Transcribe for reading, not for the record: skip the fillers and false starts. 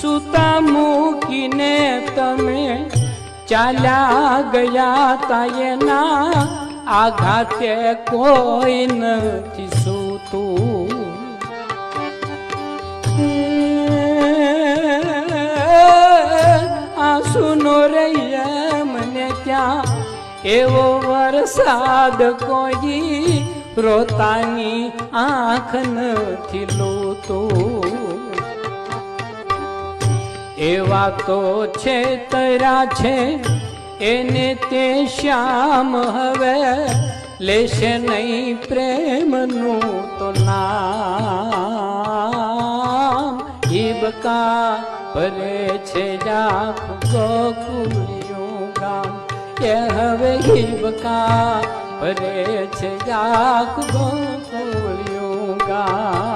સુતા મૂકીને તમે ચાલ્યા ગયા તા એના આઘાતે કોઈ નથી સૂતું. આંસુનો રહીએ મને ત્યાં એવો વરસાદ કોઈ રોતાની આંખ નથી લોતું. એવા તો છે તરા છે એને તે શ્યામ હવે લેશે નહીં પ્રેમનું તો નામ. હિબકા ભરે છે જાખ ગોકુળિયું ગામ એ હવે હિબકા ભરે છે જાખ ગોકુળિયું ગામ.